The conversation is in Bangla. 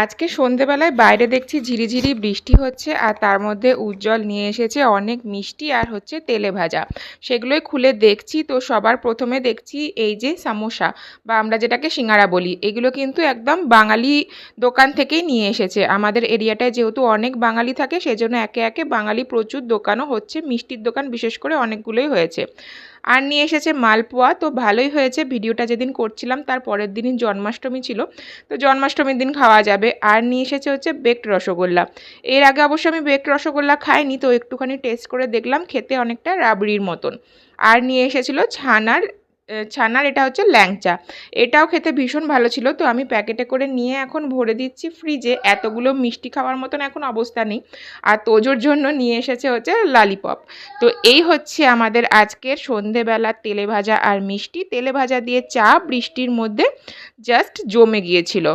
আজকে সন্ধেবেলায় বাইরে দেখছি ঝিরিঝিরি বৃষ্টি হচ্ছে, আর তার মধ্যে উজ্জ্বল নিয়ে এসেছে অনেক মিষ্টি আর হচ্ছে তেলে ভাজা। সেগুলোই খুলে দেখছি, তো সবার প্রথমে দেখছি এই যে সামোসা বা আমরা যেটাকে সিঙ্গারা বলি, এগুলো কিন্তু একদম বাঙালি দোকান থেকেই নিয়ে এসেছে। আমাদের এরিয়াটায় যেহেতু অনেক বাঙালি থাকে, সেজন্য একে একে বাঙালি প্রচুর দোকানও হচ্ছে, মিষ্টির দোকান বিশেষ করে অনেকগুলোই হয়েছে। আর নিয়ে এসেছে মালপোয়া, তো ভালোই হয়েছে। ভিডিওটা যেদিন করছিলাম তার পরের দিনই জন্মাষ্টমী ছিল, তো জন্মাষ্টমীর দিন খাওয়া যাবে। আর নিয়ে এসেছে হচ্ছে বেকড রসগোল্লা। এর আগে অবশ্য আমি বেকড রসগোল্লা খাইনি, তো একটুখানি টেস্ট করে দেখলাম, খেতে অনেকটা রাবড়ির মতন। আর নিয়ে এসেছিলো ছানার এটা হচ্ছে ল্যাংচা। এটাও খেতে ভীষণ ভালো ছিল। তো আমি প্যাকেটে করে নিয়ে এখন ভরে দিচ্ছি ফ্রিজে। এতগুলো মিষ্টি খাওয়ার মতন এখন অবস্থা নেই। আর তোজোর জন্য নিয়ে এসেছে হচ্ছে ললিপপ। তো এই হচ্ছে আমাদের আজকের সন্ধেবেলা তেলে ভাজা আর মিষ্টি। তেলে ভাজা দিয়ে চা বৃষ্টির মধ্যে জাস্ট জমে গিয়েছিল।